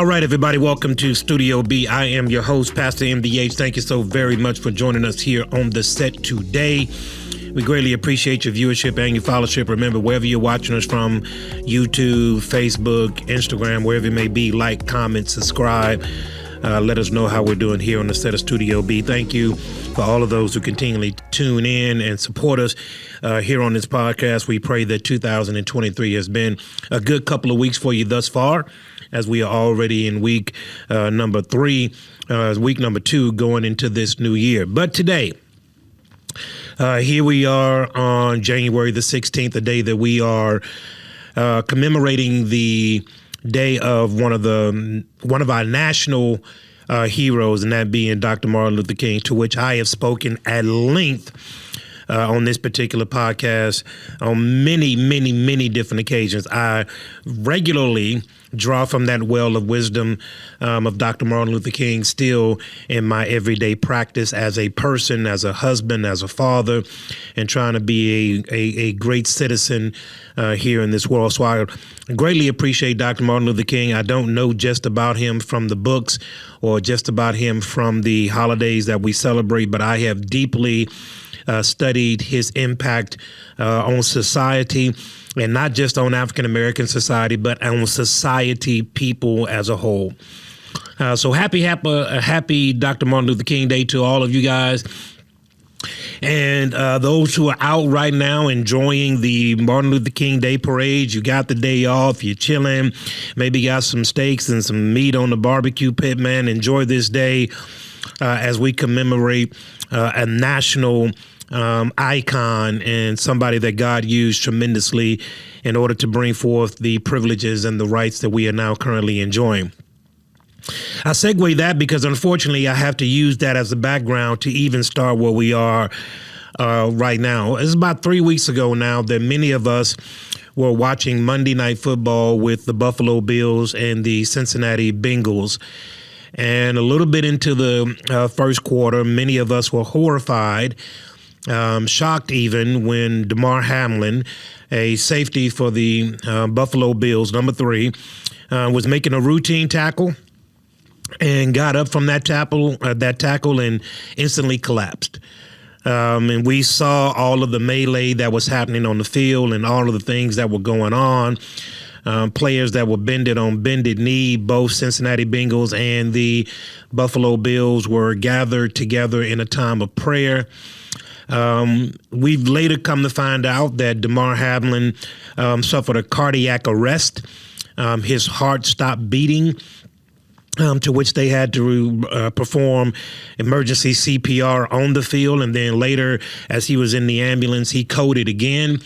All right, everybody, welcome to Studio B. I am your host, Pastor MDH. Thank you so very much for joining us here on the set today. We greatly appreciate your viewership and your followership. Remember, wherever you're watching us from, YouTube, Facebook, Instagram, wherever it may be, like, comment, subscribe. Let us know how we're doing here on the set of Studio B. Thank you for all of those who continually tune in and support us here on this podcast. We pray that 2023 has been a good couple of weeks for you thus far, as we are already in week number 3, week number 2, going into this new year. But today, here we are on January the 16th, the day that we are commemorating the day of one of our national heroes, and that being Dr. Martin Luther King, to which I have spoken at length on this particular podcast on many different occasions. I regularly draw from that well of wisdom of Dr. Martin Luther King still in my everyday practice as a person, as a husband, as a father, and trying to be a great citizen here in this world. So I greatly appreciate Dr. Martin Luther King. I don't know just about him from the books or just about him from the holidays that we celebrate, but I have deeply studied his impact on society, and not just on African-American society, but on society, people as a whole. So happy Dr. Martin Luther King Day to all of you guys. And those who are out right now enjoying the Martin Luther King Day parade, you got the day off, you're chilling, maybe got some steaks and some meat on the barbecue pit, man. Enjoy this day as we commemorate a national icon and somebody that God used tremendously in order to bring forth the privileges and the rights that we are now currently enjoying. I segue that because unfortunately I have to use that as a background to even start where we are right now. It's about 3 weeks ago now that many of us were watching Monday Night Football with the Buffalo Bills and the Cincinnati Bengals. And a little bit into the first quarter, many of us were horrified, shocked even, when Damar Hamlin, a safety for the Buffalo Bills, number 3, was making a routine tackle and got up from that tackle and instantly collapsed. And we saw all of the melee that was happening on the field and all of the things that were going on. Players that were bended on bended knee. Both Cincinnati Bengals and the Buffalo Bills were gathered together in a time of prayer. We've later come to find out that Damar Hamlin suffered a cardiac arrest. His heart stopped beating, to which they had to perform emergency CPR on the field. And then later, as he was in the ambulance, he coded again,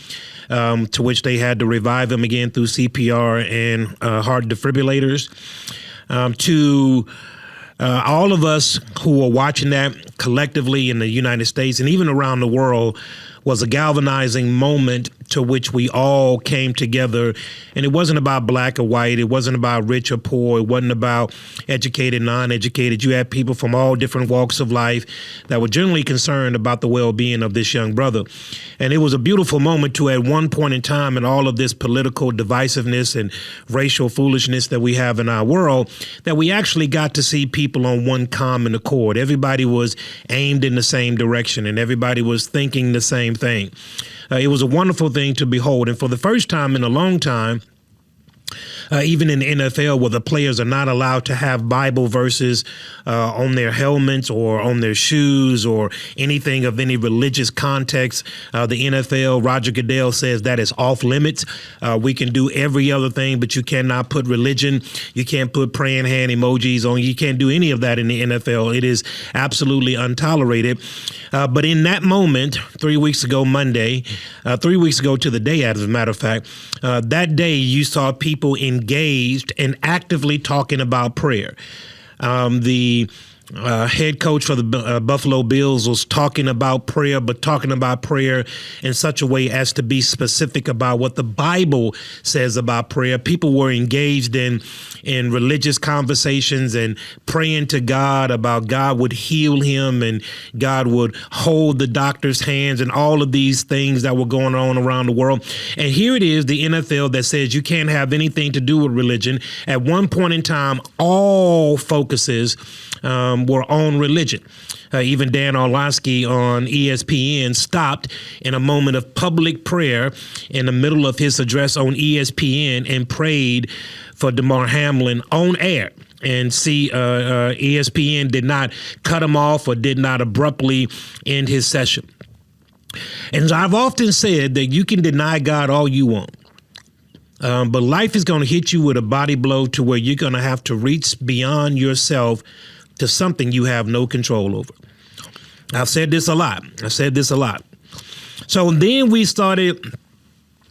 to which they had to revive him again through CPR and heart defibrillators. To all of us who were watching that collectively in the United States and even around the world was a galvanizing moment to which we all came together. And it wasn't about black or white. It wasn't about rich or poor. It wasn't about educated, non-educated. You had people from all different walks of life that were generally concerned about the well-being of this young brother. And it was a beautiful moment to, at one point in time in all of this political divisiveness and racial foolishness that we have in our world, that we actually got to see people on one common accord. Everybody was aimed in the same direction and everybody was thinking the same thing. It was a wonderful thing to behold. And for the first time in a long time, even in the NFL, where the players are not allowed to have Bible verses on their helmets or on their shoes or anything of any religious context, the NFL, Roger Goodell says that is off limits. We can do every other thing, but you cannot put religion. You can't put praying hand emojis on. You can't do any of that in the NFL. It is absolutely untolerated. But in that moment, 3 weeks ago, Monday, 3 weeks ago to the day, as a matter of fact, that day you saw people engaged and actively talking about prayer. The head coach for the Buffalo Bills, was talking about prayer, but talking about prayer in such a way as to be specific about what the Bible says about prayer. People were engaged in religious conversations and praying to God about God would heal him and God would hold the doctor's hands and all of these things that were going on around the world. And here it is, the NFL that says you can't have anything to do with religion. At one point in time, all focuses were on religion. Even Dan Orlovsky on ESPN stopped in a moment of public prayer in the middle of his address on ESPN and prayed for Damar Hamlin on air. And ESPN did not cut him off or did not abruptly end his session. And I've often said that you can deny God all you want. But life is going to hit you with a body blow to where you're going to have to reach beyond yourself to something you have no control over. I've said this a lot. So then we started,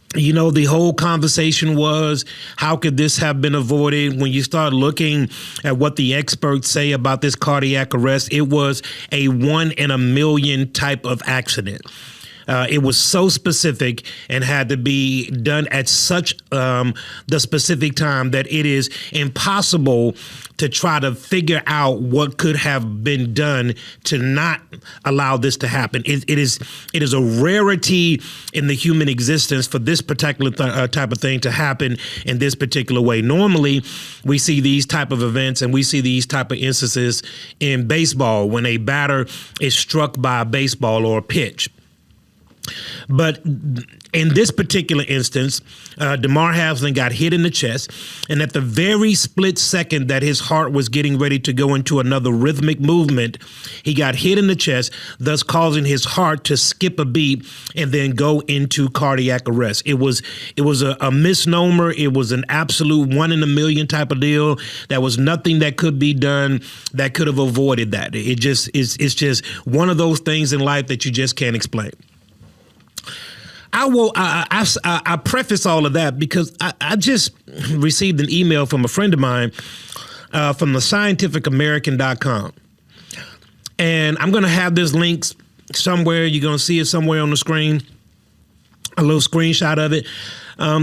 the whole conversation was, how could this have been avoided? When you start looking at what the experts say about this cardiac arrest, it was a 1 in a million type of accident. It was so specific and had to be done at such the specific time that it is impossible to try to figure out what could have been done to not allow this to happen. It is a rarity in the human existence for this particular type of thing to happen in this particular way. Normally, we see these type of events and we see these type of instances in baseball when a batter is struck by a baseball or a pitch. But in this particular instance, Damar Hamlin got hit in the chest, and at the very split second that his heart was getting ready to go into another rhythmic movement, he got hit in the chest, thus causing his heart to skip a beat and then go into cardiac arrest. It was a misnomer. It was an absolute 1 in a million type of deal. There was nothing that could be done that could have avoided that. It's just one of those things in life that you just can't explain. I preface all of that because I just received an email from a friend of mine from the scientificamerican.com. And I'm going to have this link somewhere. You're going to see it somewhere on the screen, a little screenshot of it.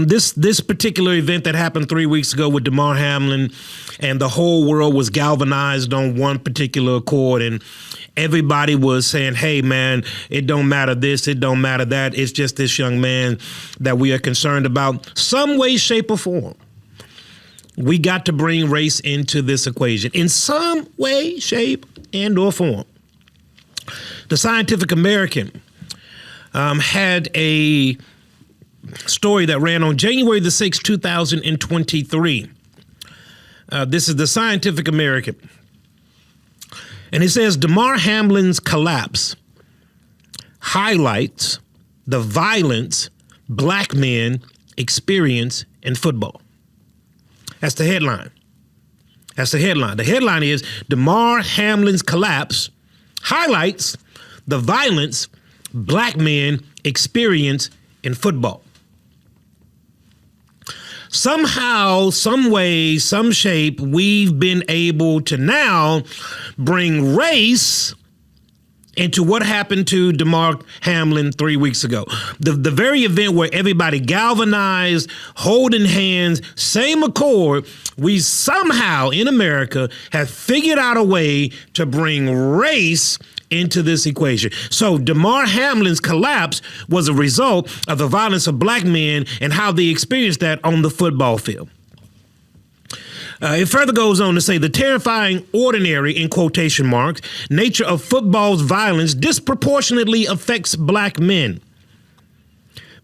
This particular event that happened 3 weeks ago with Damar Hamlin, and the whole world was galvanized on one particular accord, and everybody was saying, hey, man, it don't matter this, it don't matter that. It's just this young man that we are concerned about. Some way, shape, or form, we got to bring race into this equation in some way, shape, and or form. The Scientific American had a story that ran on January the 6th, 2023. This is the Scientific American. And it says, Damar Hamlin's collapse highlights the violence black men experience in football. That's the headline. The headline is, Damar Hamlin's collapse highlights the violence black men experience in football. Somehow, some way, some shape, we've been able to now bring race into what happened to Damar Hamlin 3 weeks ago. The very event where everybody galvanized, holding hands, same accord, we somehow in America have figured out a way to bring race into this equation. So Damar Hamlin's collapse was a result of the violence of black men and how they experienced that on the football field. It further goes on to say the terrifying, ordinary, in quotation marks, nature of football's violence disproportionately affects black men.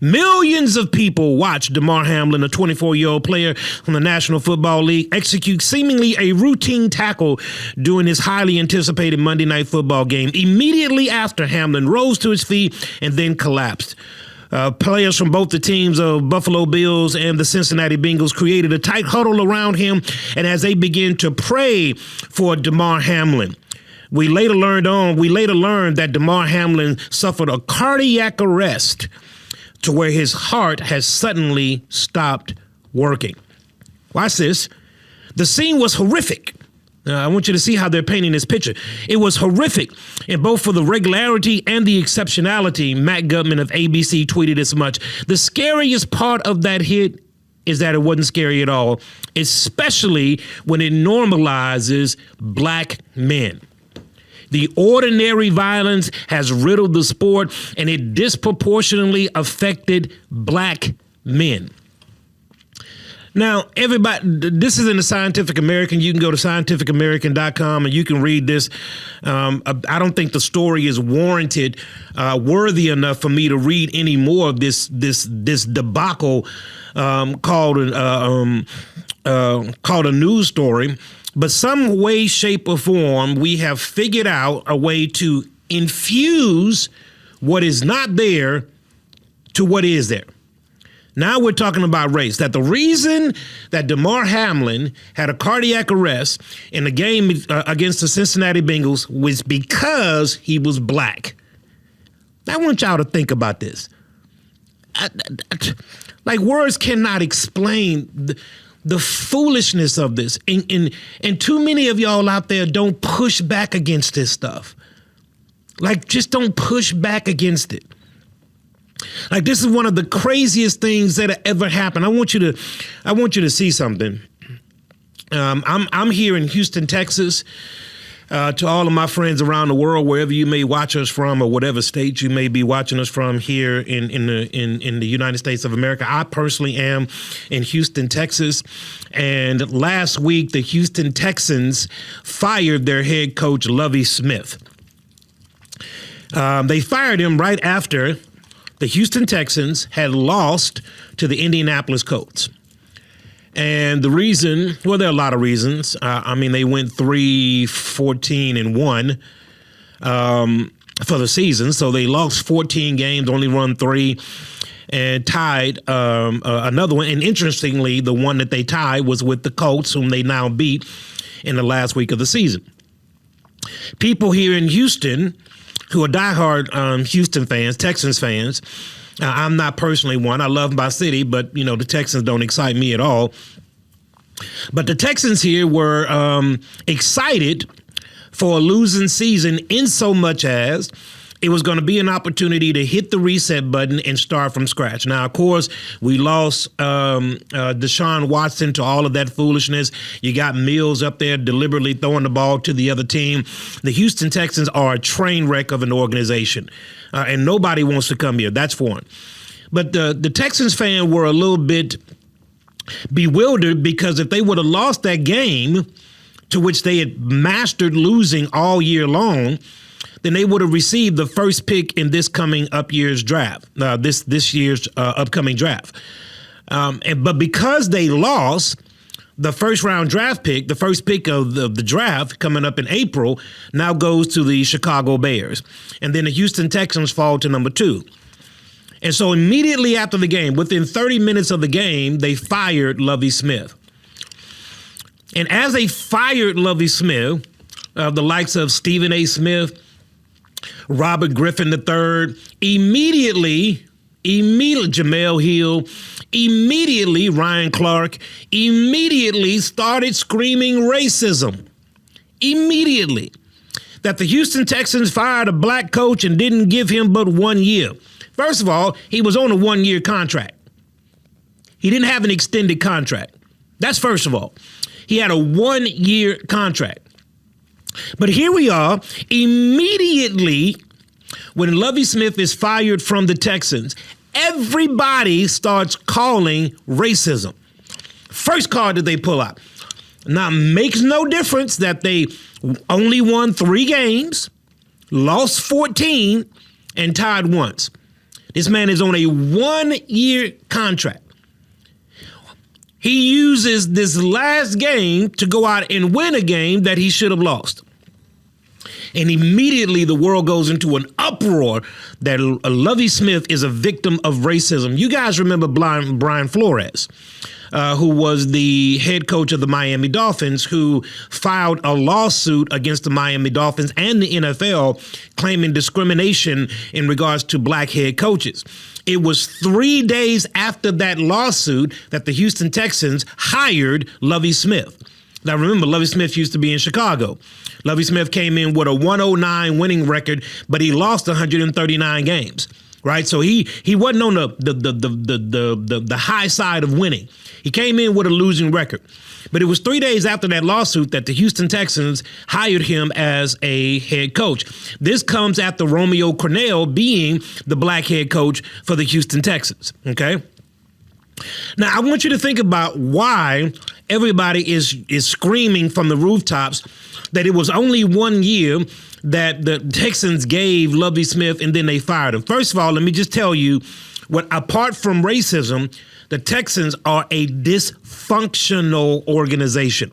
Millions of people watched Damar Hamlin, a 24-year-old player from the National Football League, execute seemingly a routine tackle during his highly anticipated Monday Night Football game. Immediately after, Hamlin rose to his feet and then collapsed. Players from both the teams of Buffalo Bills and the Cincinnati Bengals created a tight huddle around him, and as they began to pray for Damar Hamlin, we later learned that Damar Hamlin suffered a cardiac arrest to where his heart has suddenly stopped working. Watch this. The scene was horrific. I want you to see how they're painting this picture. It was horrific, and both for the regularity and the exceptionality. Matt Gutman of ABC tweeted as much. The scariest part of that hit is that it wasn't scary at all, especially when it normalizes black men. The ordinary violence has riddled the sport, and it disproportionately affected black men. Now, everybody, this is in the Scientific American. You can go to scientificamerican.com and you can read this. I don't think the story is warranted, worthy enough for me to read any more of this debacle called a news story. But some way, shape, or form, we have figured out a way to infuse what is not there to what is there. Now we're talking about race, that the reason that Damar Hamlin had a cardiac arrest in the game against the Cincinnati Bengals was because he was black. I want y'all to think about this. Like, words cannot explain the foolishness of this. And too many of y'all out there don't push back against this stuff. Like, just don't push back against it. Like, this is one of the craziest things that ever happened. I want you to see something. I'm here in Houston, Texas. To all of my friends around the world, wherever you may watch us from, or whatever state you may be watching us from here in the United States of America. I personally am in Houston, Texas. And last week, the Houston Texans fired their head coach, Lovie Smith. They fired him right after the Houston Texans had lost to the Indianapolis Colts. And the reason, well, there are a lot of reasons. They went 3-14-1 for the season. So they lost 14 games, only won 3, and tied another one. And interestingly, the one that they tied was with the Colts, whom they now beat in the last week of the season. People here in Houston who are diehard Houston fans, Texans fans. I'm not personally one. I love my city, but, the Texans don't excite me at all. But the Texans here were excited for a losing season in so much as it was going to be an opportunity to hit the reset button and start from scratch. Now, of course, we lost Deshaun Watson to all of that foolishness. You got Mills up there deliberately throwing the ball to the other team. The Houston Texans are a train wreck of an organization, and nobody wants to come here. That's foreign. But the Texans fan were a little bit bewildered because if they would have lost that game, to which they had mastered losing all year long, then they would have received the first pick in this coming up year's draft, this year's upcoming draft. But because they lost, the first round draft pick, the first pick of the draft coming up in April, now goes to the Chicago Bears. And then the Houston Texans fall to number 2. And so immediately after the game, within 30 minutes of the game, they fired Lovie Smith. And as they fired Lovie Smith, the likes of Stephen A. Smith, Robert Griffin III, immediately Jamel Hill, immediately Ryan Clark, immediately started screaming racism. Immediately. That the Houston Texans fired a black coach and didn't give him but 1 year. First of all, he was on a 1-year contract. He didn't have an extended contract. That's first of all. He had a 1-year contract. But here we are, immediately when Lovie Smith is fired from the Texans, everybody starts calling racism. First card that they pull out. Now, makes no difference that they only won 3 games, lost 14, and tied once. This man is on a 1-year contract. He uses this last game to go out and win a game that he should have lost. And immediately the world goes into an uproar that Lovie Smith is a victim of racism. You guys remember Brian Flores, who was the head coach of the Miami Dolphins, who filed a lawsuit against the Miami Dolphins and the NFL claiming discrimination in regards to black head coaches. It was 3 days after that lawsuit that the Houston Texans hired Lovie Smith. Now, remember, Lovie Smith used to be in Chicago. Lovie Smith came in with a 109 winning record, but he lost 139 games, right? So he wasn't on the high side of winning. He came in with a losing record. But it was 3 days after that lawsuit that the Houston Texans hired him as a head coach. This comes after Romeo Crennel being the black head coach for the Houston Texans, okay? Now, I want you to think about why everybody is screaming from the rooftops that it was only 1 year that the Texans gave Lovie Smith and then they fired him. First of all, let me just tell you what, apart from racism, the Texans are a dysfunctional organization,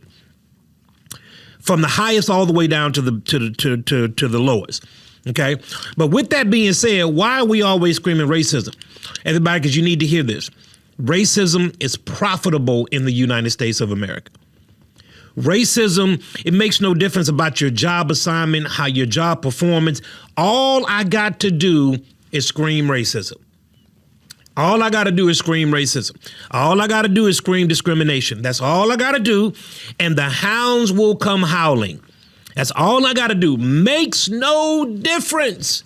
from the highest all the way down to the lowest. Okay, but with that being said, why are we always screaming racism? Everybody, because you need to hear this. Racism is profitable in the United States of America. Racism, it makes no difference about your job assignment, how your job performance. All I got to do is scream racism. All I got to do is scream racism. All I got to do is scream discrimination. That's all I got to do. And the hounds will come howling. That's all I got to do. Makes no difference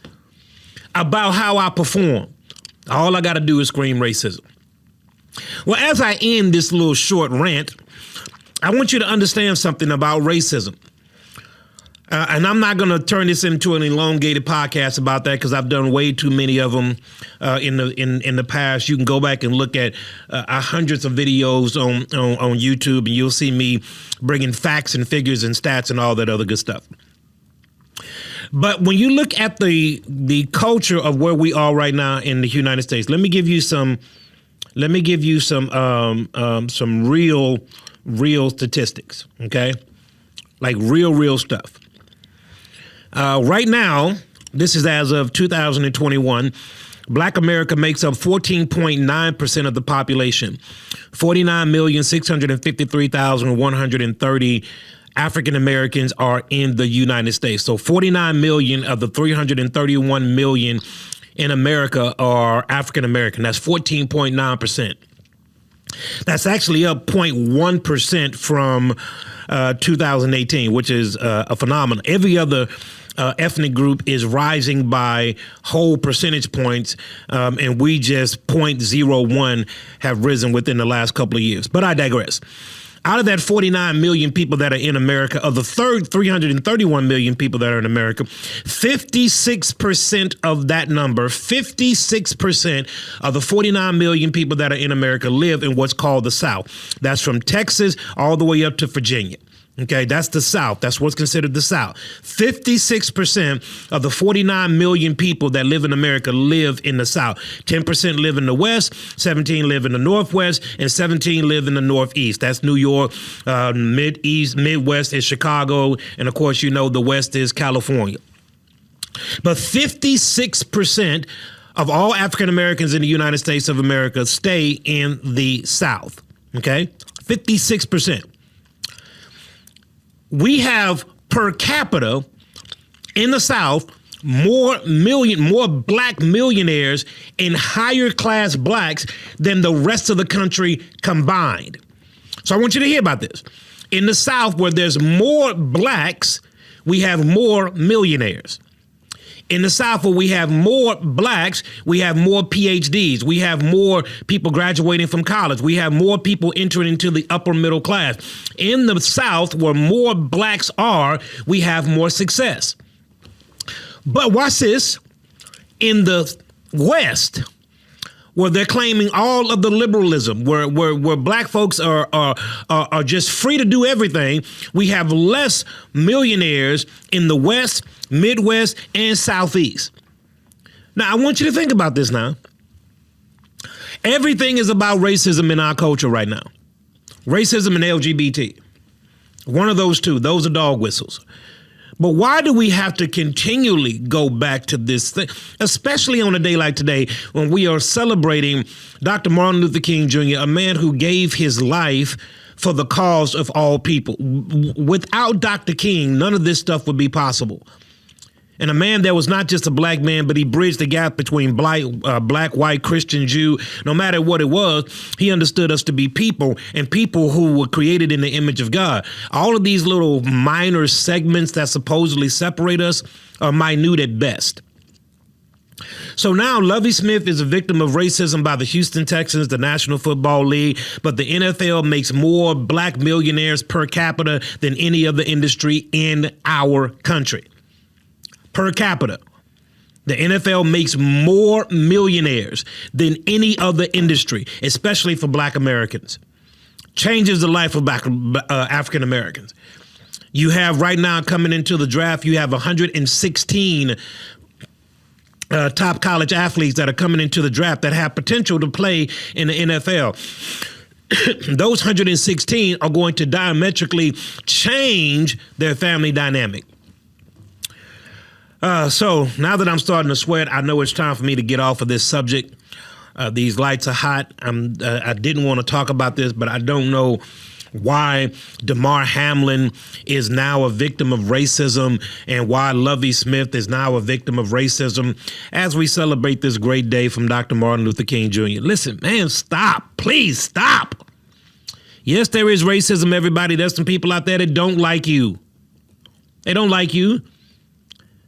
about how I perform. All I got to do is scream racism. Well, as I end this little short rant, I want you to understand something about racism. And I'm not going to turn this into an elongated podcast about that because I've done way too many of them in the past. You can go back and look at hundreds of videos on YouTube, and you'll see me bringing facts and figures and stats and all that other good stuff. But when you look at the culture of where we are right now in the United States, let me give you some real statistics, okay? Like real stuff. Right now, this is as of 2021, Black America makes up 14.9% of the population. 49,653,130 African Americans are in the United States. So 49 million of the 331 million in America are African American. That's 14.9%. That's actually up 0.1% from 2018, which is a phenomenon. Every other ethnic group is rising by whole percentage points, and we just 0.01 have risen within the last couple of years. But I digress. Out of that 49 million people that are in America, of the 331 million people that are in America, 56% of that number, 56% of the 49 million people that are in America live in what's called the South. That's from Texas all the way up to Virginia. Okay, that's the South. That's what's considered the South. 56% of the 49 million people that live in America live in the South. 10% live in the West, 17 live in the Northwest, and 17 live in the Northeast. That's New York, Midwest is Chicago, and of course, you know, the West is California. But 56% of all African Americans in the United States of America stay in the South. Okay, 56%. We have per capita in the South more black millionaires and higher class blacks than the rest of the country combined. So I want you to hear about this. In the South, where there's more blacks, we have more millionaires. In the South, where we have more blacks, we have more PhDs. We have more people graduating from college. We have more people entering into the upper middle class. In the South, where more blacks are, we have more success. But watch this. In the West, where they're claiming all of the liberalism, where black folks are just free to do everything, we have less millionaires in the West, Midwest, and Southeast. Now, I want you to think about this now. Everything is about racism in our culture right now. Racism and LGBT. One of those two, those are dog whistles. But why do we have to continually go back to this thing, especially on a day like today when we are celebrating Dr. Martin Luther King Jr., a man who gave his life for the cause of all people? Without Dr. King, none of this stuff would be possible. And a man that was not just a black man, but he bridged the gap between black, white, Christian, Jew. No matter what it was, he understood us to be people, and people who were created in the image of God. All of these little minor segments that supposedly separate us are minute at best. So now Lovie Smith is a victim of racism by the Houston Texans, the National Football League, but the NFL makes more black millionaires per capita than any other industry in our country. Per capita. The NFL makes more millionaires than any other industry, especially for black Americans. Changes the life of African Americans. You have right now coming into the draft, you have 116 top college athletes that are coming into the draft that have potential to play in the NFL. Those 116 are going to diametrically change their family dynamic. So now that I'm starting to sweat, I know it's time for me to get off of this subject. These lights are hot. I didn't want to talk about this, but I don't know why Damar Hamlin is now a victim of racism and why Lovie Smith is now a victim of racism as we celebrate this great day from Dr. Martin Luther King Jr. Listen, man, stop. Please stop. Yes, there is racism, everybody. There's some people out there that don't like you. They don't like you.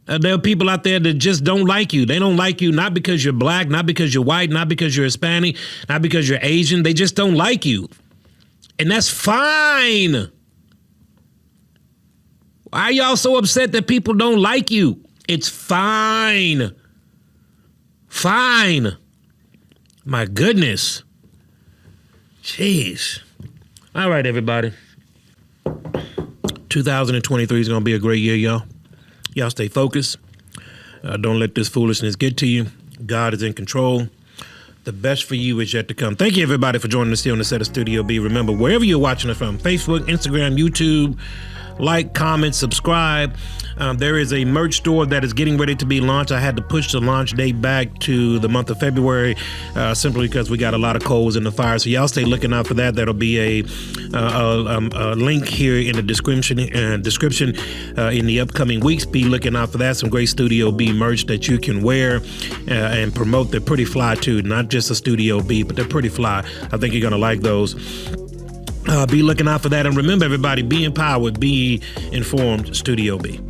There are people out there that just don't like you. They don't like you not because you're black, not because you're white, not because you're Hispanic, not because you're Asian. They just don't like you. And that's fine. Why are y'all so upset that people don't like you? It's fine. Fine. My goodness. Jeez. All right, everybody. 2023 is going to be a great year, y'all. Y'all stay focused. Don't let this foolishness get to you. God is in control. The best for you is yet to come. Thank you, everybody, for joining us here on the set of Studio B. Remember, wherever you're watching us from, Facebook, Instagram, YouTube, like, comment, subscribe. There is a merch store that is getting ready to be launched. I had to push the launch date back to the month of February simply because we got a lot of coals in the fire. So y'all stay looking out for that. That'll be a link here in the description in the upcoming weeks. Be looking out for that. Some great Studio B merch that you can wear and promote. They're pretty fly too. Not just a Studio B, but they're pretty fly. I think you're going to like those. Be looking out for that. And remember, everybody, be empowered, be informed. Studio B.